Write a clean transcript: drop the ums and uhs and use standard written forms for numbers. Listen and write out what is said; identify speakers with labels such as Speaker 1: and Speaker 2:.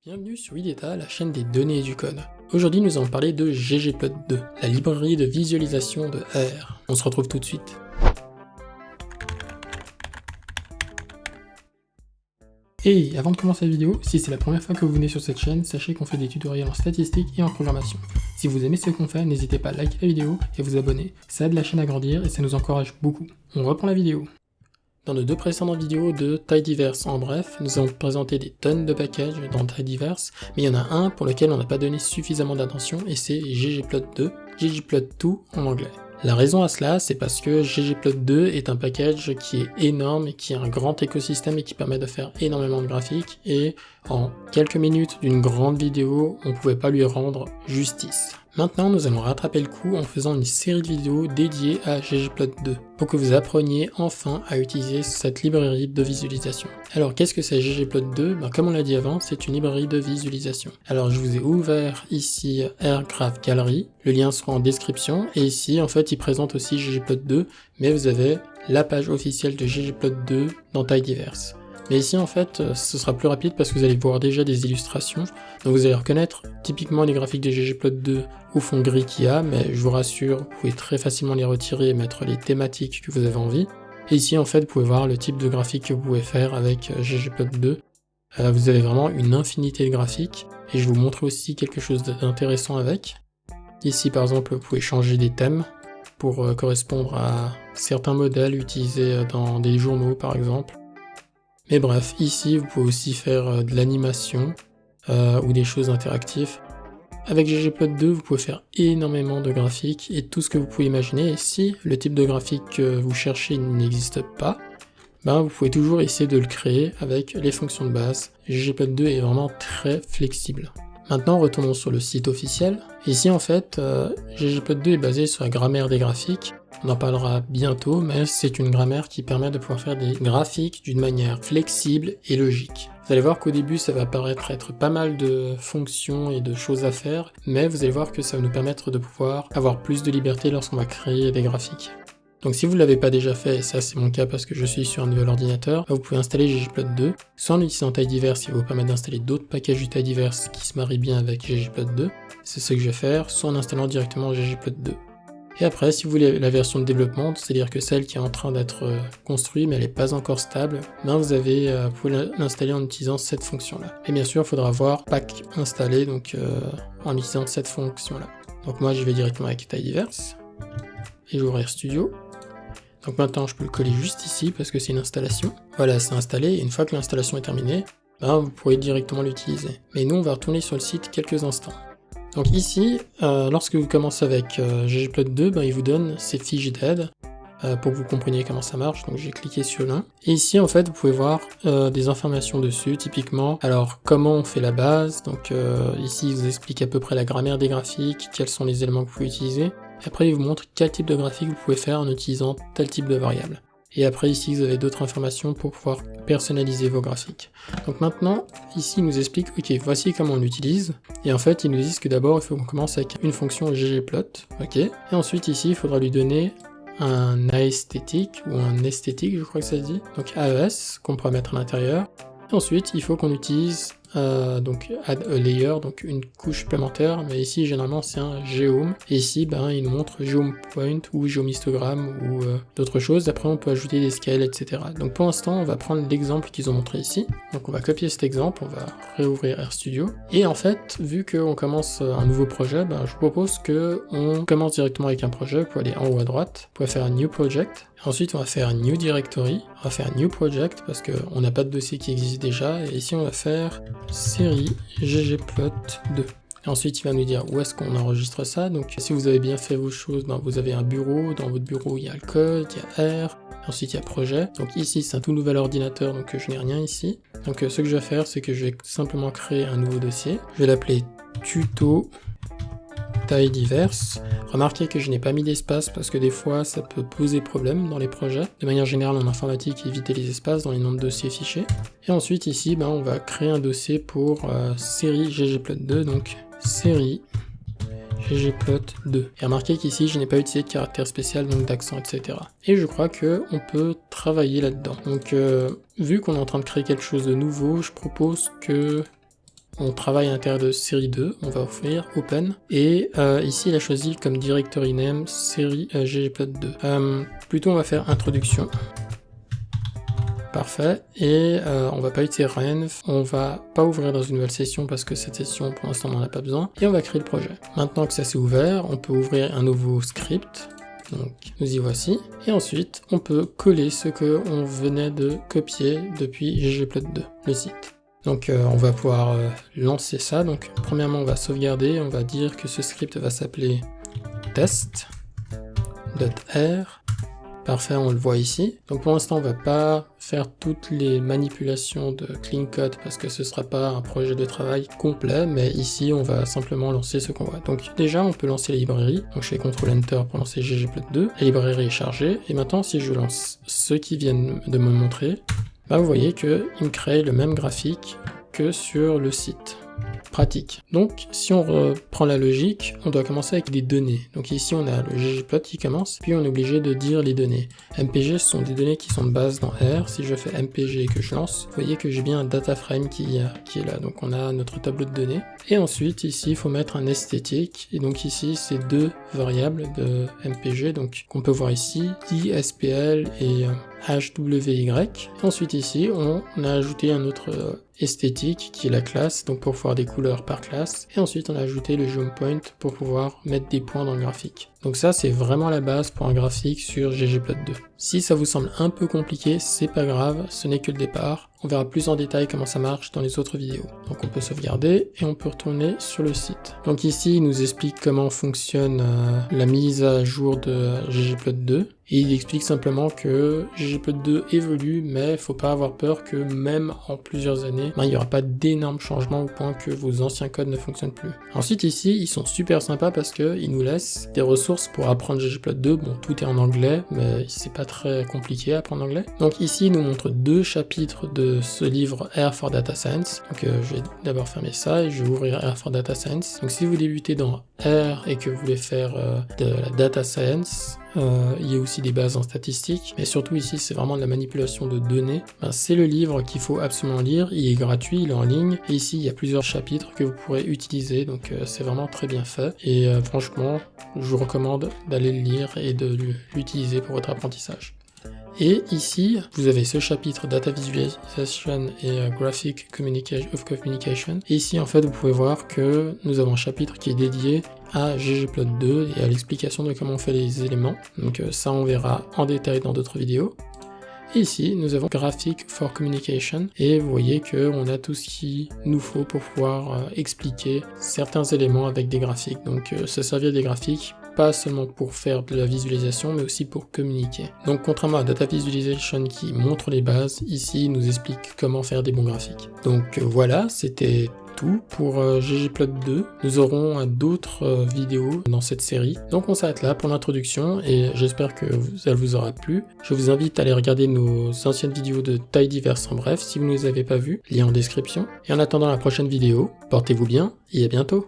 Speaker 1: Bienvenue sur IDETA, la chaîne des données et du code. Aujourd'hui nous allons parler de ggplot2, la librairie de visualisation de R. On se retrouve tout de suite. Et avant de commencer la vidéo, si c'est la première fois que vous venez sur cette chaîne, sachez qu'on fait des tutoriels en statistique et en programmation. Si vous aimez ce qu'on fait, n'hésitez pas à liker la vidéo et à vous abonner. Ça aide la chaîne à grandir et ça nous encourage beaucoup. On reprend la vidéo. Dans nos deux précédentes vidéos de Tidyverse en bref, nous avons présenté des tonnes de packages dans Tidyverse, mais il y en a un pour lequel on n'a pas donné suffisamment d'attention et c'est ggplot2, ggplot2 en anglais. La raison à cela, c'est parce que ggplot2 est un package qui est énorme et qui a un grand écosystème et qui permet de faire énormément de graphiques et en quelques minutes d'une grande vidéo, on ne pouvait pas lui rendre justice. Maintenant, nous allons rattraper le coup en faisant une série de vidéos dédiées à ggplot2 pour que vous appreniez enfin à utiliser cette librairie de visualisation. Alors, qu'est-ce que c'est ggplot2 ? Comme on l'a dit avant, c'est une librairie de visualisation. Alors, je vous ai ouvert ici Airgraph Gallery, le lien sera en description, et ici, en fait, il présente aussi ggplot2, mais vous avez la page officielle de ggplot2 dans Tidyverse. Mais ici en fait ce sera plus rapide parce que vous allez voir déjà des illustrations, donc vous allez reconnaître typiquement les graphiques de ggplot2 au fond gris qu'il y a, mais je vous rassure, vous pouvez très facilement les retirer et mettre les thématiques que vous avez envie. Et ici en fait vous pouvez voir le type de graphique que vous pouvez faire avec ggplot2. Vous avez vraiment une infinité de graphiques, et je vais vous montrer aussi quelque chose d'intéressant avec. Ici par exemple vous pouvez changer des thèmes pour correspondre à certains modèles utilisés dans des journaux par exemple. Mais bref, ici vous pouvez aussi faire de l'animation ou des choses interactives. Avec ggplot2, vous pouvez faire énormément de graphiques et tout ce que vous pouvez imaginer. Et si le type de graphique que vous cherchez n'existe pas, vous pouvez toujours essayer de le créer avec les fonctions de base. ggplot2 est vraiment très flexible. Maintenant, retournons sur le site officiel. Ici, en fait, ggplot2 est basé sur la grammaire des graphiques. On en parlera bientôt, mais c'est une grammaire qui permet de pouvoir faire des graphiques d'une manière flexible et logique. Vous allez voir qu'au début, ça va paraître être pas mal de fonctions et de choses à faire, mais vous allez voir que ça va nous permettre de pouvoir avoir plus de liberté lorsqu'on va créer des graphiques. Donc si vous ne l'avez pas déjà fait, et ça c'est mon cas parce que je suis sur un nouvel ordinateur, vous pouvez installer ggplot2, soit en utilisant Tidyverse qui va vous permettre d'installer d'autres packages du Tidyverse qui se marient bien avec ggplot2, c'est ce que je vais faire, soit en installant directement ggplot2. Et après, si vous voulez la version de développement, c'est-à-dire que celle qui est en train d'être construite mais elle n'est pas encore stable, vous pouvez l'installer en utilisant cette fonction-là. Et bien sûr, il faudra avoir pack installé donc en utilisant cette fonction-là. Donc moi, je vais directement avec Tidyverse et j'ouvre RStudio. Donc maintenant, je peux le coller juste ici parce que c'est une installation. Voilà, c'est installé et une fois que l'installation est terminée, vous pourrez directement l'utiliser. Mais nous, on va retourner sur le site quelques instants. Donc ici, lorsque vous commencez avec ggplot2, il vous donne ces fiches d'aide pour que vous compreniez comment ça marche. Donc j'ai cliqué sur l'un. Et ici, en fait, vous pouvez voir des informations dessus, typiquement. Alors, comment on fait la base. Donc ici, il vous explique à peu près la grammaire des graphiques, quels sont les éléments que vous pouvez utiliser. Et après, il vous montre quel type de graphique vous pouvez faire en utilisant tel type de variable. Et après, ici, vous avez d'autres informations pour pouvoir personnaliser vos graphiques. Donc maintenant, ici, il nous explique, ok, voici comment on l'utilise. Et en fait, ils nous disent que d'abord, il faut qu'on commence avec une fonction ggplot, ok. Et ensuite, ici, il faudra lui donner un aesthétique, ou un esthétique, je crois que ça se dit. Donc AES, qu'on pourra mettre à l'intérieur. Et ensuite, il faut qu'on utilise donc add a layer, donc une couche supplémentaire, mais ici généralement c'est un geom, et ici il nous montre geom point ou geom histogramme ou d'autres choses. Après on peut ajouter des scales, etc. Donc pour l'instant on va prendre l'exemple qu'ils ont montré ici, donc on va copier cet exemple, on va réouvrir RStudio, et en fait vu qu'on commence un nouveau projet, je vous propose que on commence directement avec un projet. Vous pouvez aller en haut à droite, vous pouvez faire un new project. Ensuite, on va faire un new directory, on va faire un new project parce qu'on n'a pas de dossier qui existe déjà. Et ici, on va faire série ggplot2. Et ensuite, il va nous dire où est-ce qu'on enregistre ça. Donc, si vous avez bien fait vos choses, vous avez un bureau. Dans votre bureau, il y a le code, il y a R. Ensuite, il y a projet. Donc ici, c'est un tout nouvel ordinateur, donc je n'ai rien ici. Donc, ce que je vais faire, c'est que je vais simplement créer un nouveau dossier. Je vais l'appeler tuto Tidyverse. Remarquez que je n'ai pas mis d'espace parce que des fois ça peut poser problème dans les projets. De manière générale en informatique, évitez les espaces dans les noms de dossiers fichiers. Et ensuite ici, on va créer un dossier pour série ggplot2, donc série ggplot2. Et remarquez qu'ici je n'ai pas utilisé de caractère spécial, donc d'accent, etc. Et je crois que on peut travailler là-dedans. Donc vu qu'on est en train de créer quelque chose de nouveau, je propose que on travaille à l'intérieur de série 2, on va ouvrir Open, et ici il a choisi comme directory name série ggplot2. Plutôt on va faire introduction. Parfait, et on va pas utiliser renv, on va pas ouvrir dans une nouvelle session parce que cette session pour l'instant on n'en a pas besoin, et on va créer le projet. Maintenant que ça c'est ouvert, on peut ouvrir un nouveau script, donc nous y voici, et ensuite on peut coller ce que on venait de copier depuis ggplot2, le site. Donc on va pouvoir lancer ça, donc premièrement on va sauvegarder, on va dire que ce script va s'appeler test.r. Parfait, on le voit ici. Donc pour l'instant, on va pas faire toutes les manipulations de clean code parce que ce sera pas un projet de travail complet, mais ici, on va simplement lancer ce qu'on voit. Donc déjà, on peut lancer la librairie. Donc je fais CTRL Enter pour lancer ggplot2. La librairie est chargée. Et maintenant, si je lance ceux qui viennent de me montrer, bah, vous voyez qu'il me crée le même graphique que sur le site. Pratique. Donc, si on reprend la logique, on doit commencer avec des données. Donc ici, on a le ggplot qui commence, puis on est obligé de dire les données. MPG, ce sont des données qui sont de base dans R. Si je fais MPG et que je lance, vous voyez que j'ai bien un data frame qui est là. Donc on a notre tableau de données. Et ensuite, ici, il faut mettre un esthétique. Et donc ici, c'est deux variables de MPG, donc qu'on peut voir ici, ISPL et HWY. Et ensuite ici, on a ajouté un autre esthétique qui est la classe, donc pour pouvoir des couleurs par classe. Et ensuite, on a ajouté le zoom point pour pouvoir mettre des points dans le graphique. Donc ça, c'est vraiment la base pour un graphique sur ggplot2. Si ça vous semble un peu compliqué, c'est pas grave, ce n'est que le départ. On verra plus en détail comment ça marche dans les autres vidéos. Donc on peut sauvegarder et on peut retourner sur le site. Donc ici, il nous explique comment fonctionne la mise à jour de ggplot2. Et il explique simplement que ggplot2 évolue, mais faut pas avoir peur que même en plusieurs années, il n'y aura pas d'énormes changements au point que vos anciens codes ne fonctionnent plus. Ensuite ici, ils sont super sympas parce qu'ils nous laissent des ressources pour apprendre ggplot2. Bon, tout est en anglais, mais c'est pas très compliqué à apprendre anglais. Donc ici, il nous montre deux chapitres de ce livre R for Data Science. Donc je vais d'abord fermer ça et je vais ouvrir R for Data Science. Donc si vous débutez dans R et que vous voulez faire de la data science, il y a aussi des bases en statistiques, mais surtout ici c'est vraiment de la manipulation de données. C'est le livre qu'il faut absolument lire, il est gratuit, il est en ligne, et ici il y a plusieurs chapitres que vous pourrez utiliser, donc c'est vraiment très bien fait, et franchement je vous recommande d'aller le lire et de l'utiliser pour votre apprentissage. Et ici, vous avez ce chapitre Data Visualization et Graphic Communication. Et ici, en fait, vous pouvez voir que nous avons un chapitre qui est dédié à ggplot2 et à l'explication de comment on fait les éléments. Donc ça, on verra en détail dans d'autres vidéos. Et ici, nous avons Graphic for Communication, et vous voyez qu'on a tout ce qu'il nous faut pour pouvoir expliquer certains éléments avec des graphiques. Donc se servir des graphiques, pas seulement pour faire de la visualisation, mais aussi pour communiquer. Donc contrairement à Data Visualization qui montre les bases, ici il nous explique comment faire des bons graphiques. Donc voilà, c'était tout pour ggplot2. Nous aurons d'autres vidéos dans cette série. Donc on s'arrête là pour l'introduction et j'espère que ça vous aura plu. Je vous invite à aller regarder nos anciennes vidéos de tailles diverses en bref si vous ne les avez pas vues, lien en description. Et en attendant la prochaine vidéo, portez-vous bien et à bientôt.